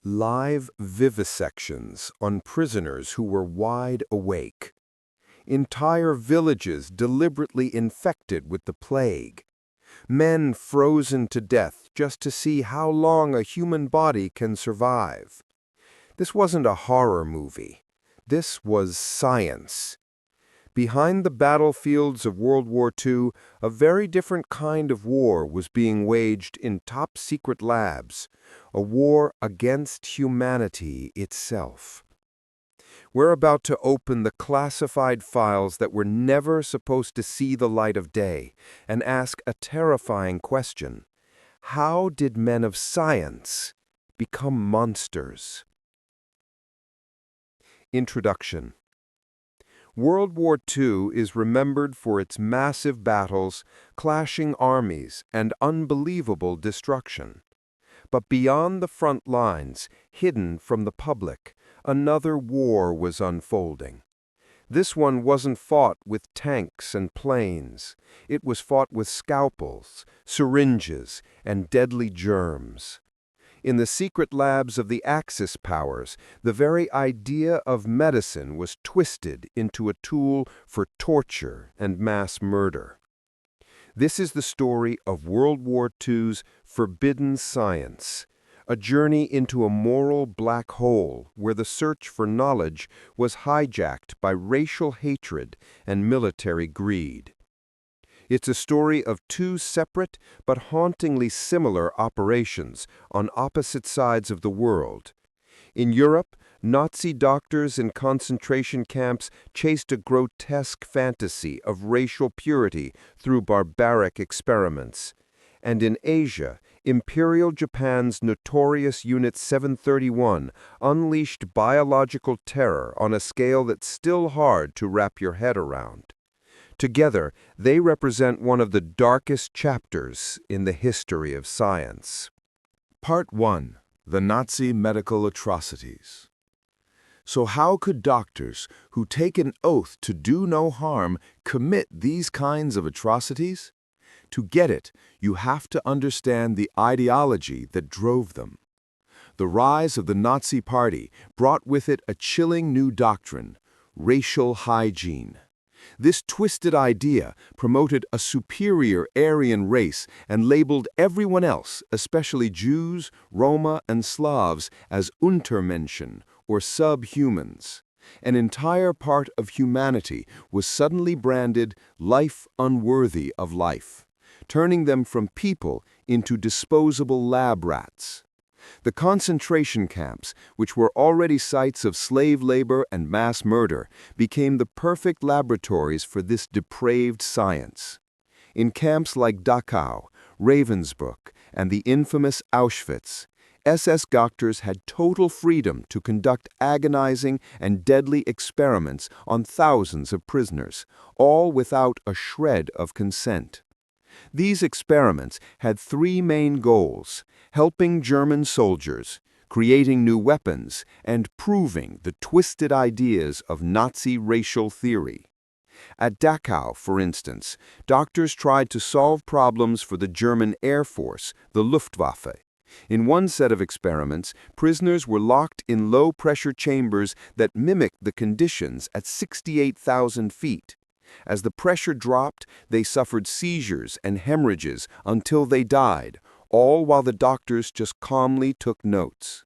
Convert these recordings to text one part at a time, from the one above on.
live vivisections on prisoners who were wide awake. Entire villages deliberately infected with the plague. Men frozen to death just to see how long a human body can survive. This wasn't a horror movie. This was science. Behind the battlefields of World War II, a very different kind of war was being waged in top-secret labs, a war against humanity itself. We're about to open the classified files that were never supposed to see the light of day and ask a terrifying question. How did men of science become monsters? Introduction. World War II is remembered for its massive battles, clashing armies, and unbelievable destruction. But beyond the front lines, hidden from the public, another war was unfolding. This one wasn't fought with tanks and planes. It was fought with scalpels, syringes, and deadly germs. In the secret labs of the Axis powers, the very idea of medicine was twisted into a tool for torture and mass murder. This is the story of World War II's forbidden science, a journey into a moral black hole where the search for knowledge was hijacked by racial hatred and military greed. It's a story of two separate but hauntingly similar operations on opposite sides of the world. In Europe, Nazi doctors in concentration camps chased a grotesque fantasy of racial purity through barbaric experiments. And in Asia, Imperial Japan's notorious Unit 731 unleashed biological terror on a scale that's still hard to wrap your head around. Together, they represent one of the darkest chapters in the history of science. Part 1. The Nazi Medical Atrocities. So how could doctors who take an oath to do no harm commit these kinds of atrocities? To get it, you have to understand the ideology that drove them. The rise of the Nazi Party brought with it a chilling new doctrine, racial hygiene. This twisted idea promoted a superior Aryan race and labeled everyone else, especially Jews, Roma, and Slavs, as Untermenschen, or subhumans. An entire part of humanity was suddenly branded life unworthy of life, turning them from people into disposable lab rats. The concentration camps, which were already sites of slave labor and mass murder, became the perfect laboratories for this depraved science. In camps like Dachau, Ravensbrück, and the infamous Auschwitz, SS doctors had total freedom to conduct agonizing and deadly experiments on thousands of prisoners, all without a shred of consent. These experiments had three main goals: helping German soldiers, creating new weapons, and proving the twisted ideas of Nazi racial theory. At Dachau, for instance, doctors tried to solve problems for the German Air Force, the Luftwaffe. In one set of experiments, prisoners were locked in low-pressure chambers that mimicked the conditions at 68,000 feet. As the pressure dropped, they suffered seizures and hemorrhages until they died, all while the doctors just calmly took notes.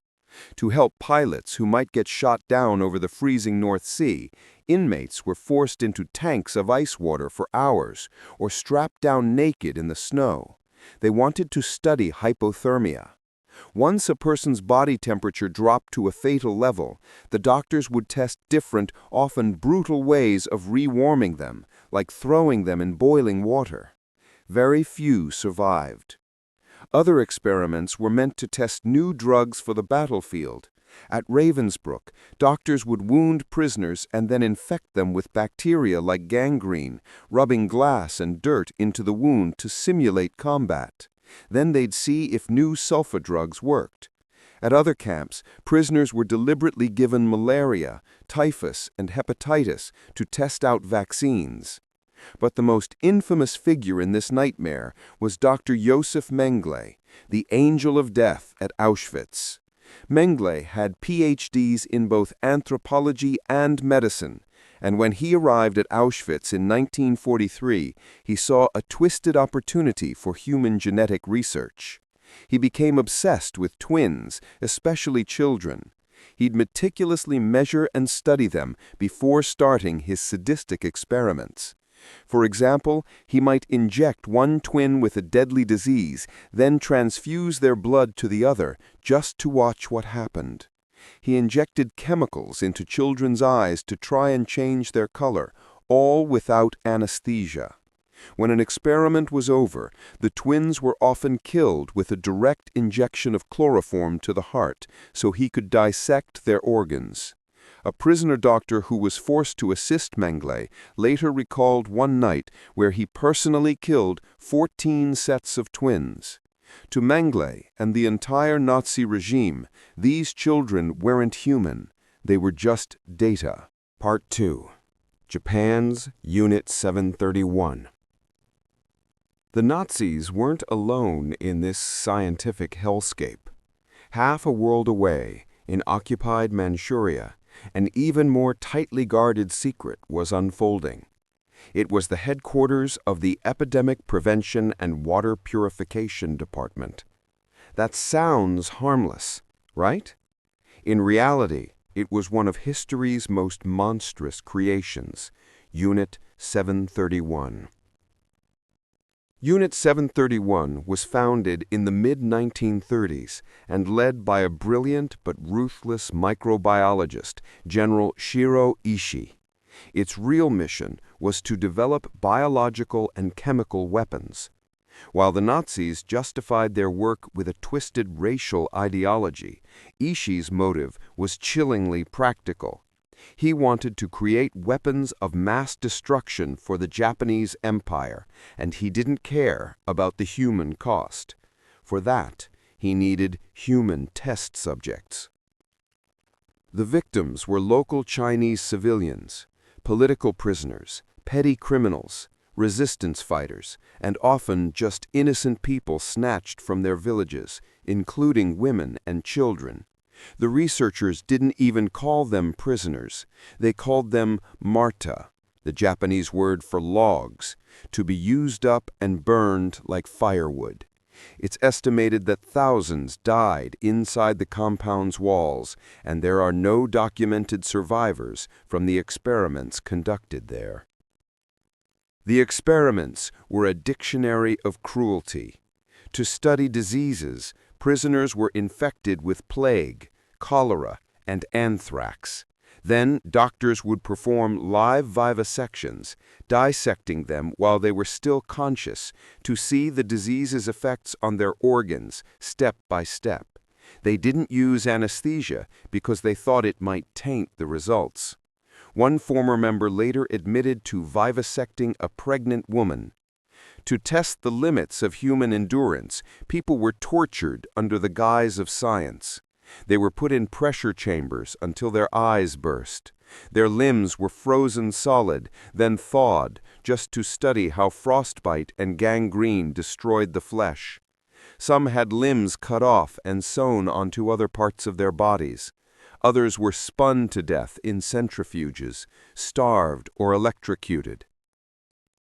To help pilots who might get shot down over the freezing North Sea, inmates were forced into tanks of ice water for hours or strapped down naked in the snow. They wanted to study hypothermia. Once a person's body temperature dropped to a fatal level, the doctors would test different, often brutal ways of rewarming them, like throwing them in boiling water. Very few survived. Other experiments were meant to test new drugs for the battlefield. At Ravensbrück, doctors would wound prisoners and then infect them with bacteria like gangrene, rubbing glass and dirt into the wound to simulate combat. Then they'd see if new sulfa drugs worked. At other camps, prisoners were deliberately given malaria, typhus, and hepatitis to test out vaccines. But the most infamous figure in this nightmare was Dr. Josef Mengele, the angel of death at Auschwitz. Mengele had PhDs in both anthropology and medicine, and when he arrived at Auschwitz in 1943, he saw a twisted opportunity for human genetic research. He became obsessed with twins, especially children. He'd meticulously measure and study them before starting his sadistic experiments. For example, he might inject one twin with a deadly disease, then transfuse their blood to the other, just to watch what happened. He injected chemicals into children's eyes to try and change their color, all without anesthesia. When an experiment was over, the twins were often killed with a direct injection of chloroform to the heart, so he could dissect their organs. A prisoner doctor who was forced to assist Mengele later recalled one night where he personally killed 14 sets of twins. To Mengele and the entire Nazi regime, these children weren't human. They were just data. Part 2. Japan's Unit 731. The Nazis weren't alone in this scientific hellscape. Half a world away, in occupied Manchuria, an even more tightly guarded secret was unfolding. It was the headquarters of the Epidemic Prevention and Water Purification Department. That sounds harmless, right? In reality, it was one of history's most monstrous creations, Unit 731. Unit 731 was founded in the mid-1930s and led by a brilliant but ruthless microbiologist, General Shiro Ishii. Its real mission was to develop biological and chemical weapons. While the Nazis justified their work with a twisted racial ideology, Ishii's motive was chillingly practical. He wanted to create weapons of mass destruction for the Japanese Empire, and he didn't care about the human cost. For that, he needed human test subjects. The victims were local Chinese civilians, political prisoners, petty criminals, resistance fighters, and often just innocent people snatched from their villages, including women and children. The researchers didn't even call them prisoners. They called them marta, the Japanese word for logs, to be used up and burned like firewood. It's estimated that thousands died inside the compound's walls, and there are no documented survivors from the experiments conducted there. The experiments were a dictionary of cruelty. To study diseases, prisoners were infected with plague, cholera, and anthrax. Then doctors would perform live vivisections, dissecting them while they were still conscious to see the disease's effects on their organs step by step. They didn't use anesthesia because they thought it might taint the results. One former member later admitted to vivisecting a pregnant woman. To test the limits of human endurance, people were tortured under the guise of science. They were put in pressure chambers until their eyes burst. Their limbs were frozen solid, then thawed, just to study how frostbite and gangrene destroyed the flesh. Some had limbs cut off and sewn onto other parts of their bodies. Others were spun to death in centrifuges, starved or electrocuted.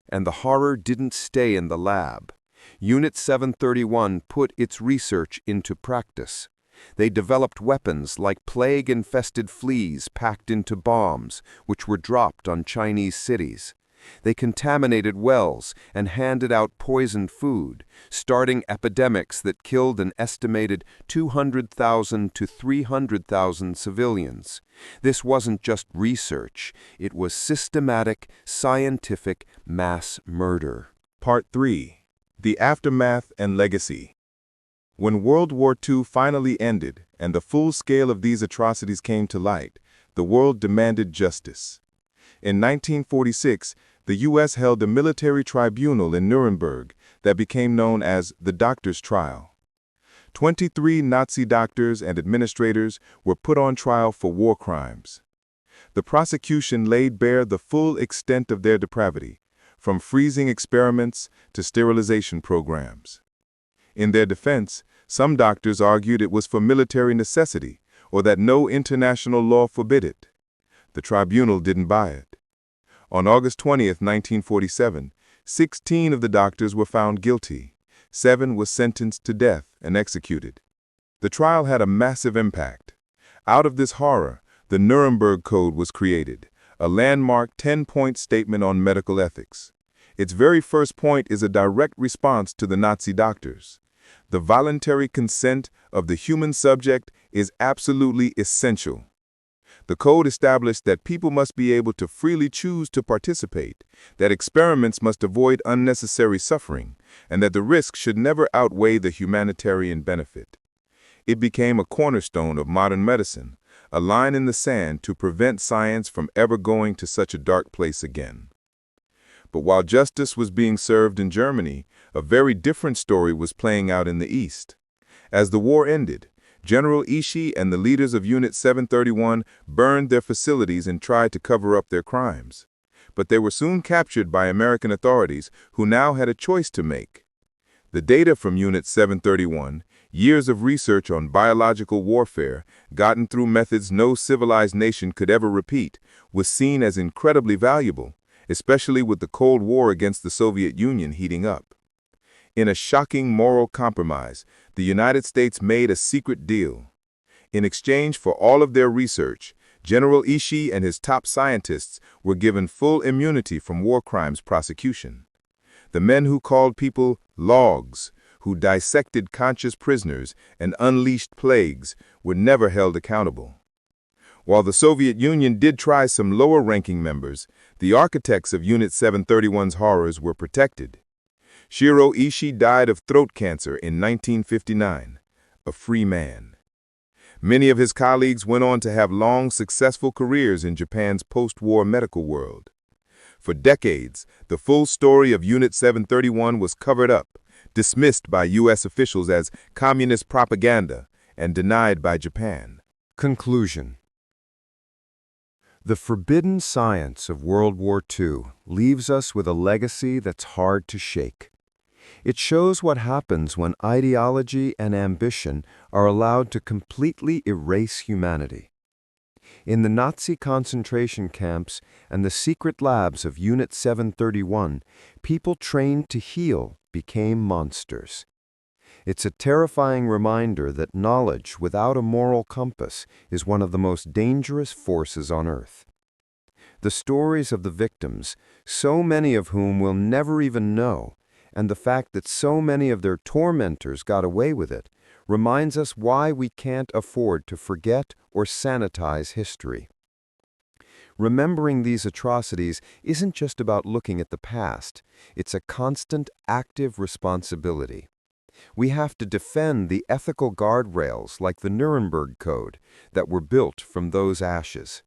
And the horror didn't stay in the lab. Unit 731 put its research into practice. They developed weapons like plague-infested fleas packed into bombs, which were dropped on Chinese cities. They contaminated wells and handed out poisoned food, starting epidemics that killed an estimated 200,000 to 300,000 civilians. This wasn't just research, it was systematic, scientific mass murder. Part 3. The Aftermath and Legacy. When World War II finally ended and the full scale of these atrocities came to light, the world demanded justice. In 1946, the U.S. held a military tribunal in Nuremberg that became known as the Doctors' Trial. 23 Nazi doctors and administrators were put on trial for war crimes. The prosecution laid bare the full extent of their depravity, from freezing experiments to sterilization programs. In their defense, Some doctors argued it was for military necessity or that no international law forbid it. The tribunal didn't buy it. On August 20th, 1947, 16 of the doctors were found guilty. 7 were sentenced to death and executed. The trial had a massive impact. Out of this horror, the Nuremberg Code was created, a landmark 10-point statement on medical ethics. Its very first point is a direct response to the Nazi doctors. The voluntary consent of the human subject is absolutely essential. The code established that people must be able to freely choose to participate, that experiments must avoid unnecessary suffering, and that the risk should never outweigh the humanitarian benefit. It became a cornerstone of modern medicine, a line in the sand to prevent science from ever going to such a dark place again. But while justice was being served in Germany, a very different story was playing out in the East. As the war ended, General Ishii and the leaders of Unit 731 burned their facilities and tried to cover up their crimes. But they were soon captured by American authorities who now had a choice to make. The data from Unit 731, years of research on biological warfare, gotten through methods no civilized nation could ever repeat, was seen as incredibly valuable, especially with the Cold War against the Soviet Union heating up. In a shocking moral compromise, the United States made a secret deal. In exchange for all of their research, General Ishii and his top scientists were given full immunity from war crimes prosecution. The men who called people logs, who dissected conscious prisoners and unleashed plagues, were never held accountable. While the Soviet Union did try some lower-ranking members, the architects of Unit 731's horrors were protected. Shiro Ishii died of throat cancer in 1959, a free man. Many of his colleagues went on to have long, successful careers in Japan's post-war medical world. For decades, the full story of Unit 731 was covered up, dismissed by U.S. officials as communist propaganda, and denied by Japan. Conclusion. The forbidden science of World War II leaves us with a legacy that's hard to shake. It shows what happens when ideology and ambition are allowed to completely erase humanity. In the Nazi concentration camps and the secret labs of Unit 731, people trained to heal became monsters. It's a terrifying reminder that knowledge without a moral compass is one of the most dangerous forces on Earth. The stories of the victims, so many of whom we'll never even know, and the fact that so many of their tormentors got away with it, reminds us why we can't afford to forget or sanitize history. Remembering these atrocities isn't just about looking at the past, it's a constant, active responsibility. We have to defend the ethical guardrails like the Nuremberg Code that were built from those ashes.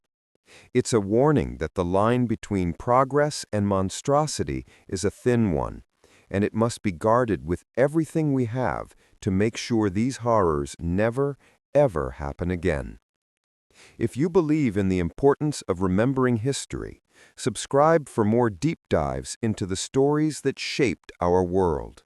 It's a warning that the line between progress and monstrosity is a thin one, and it must be guarded with everything we have to make sure these horrors never, ever happen again. If you believe in the importance of remembering history, subscribe for more deep dives into the stories that shaped our world.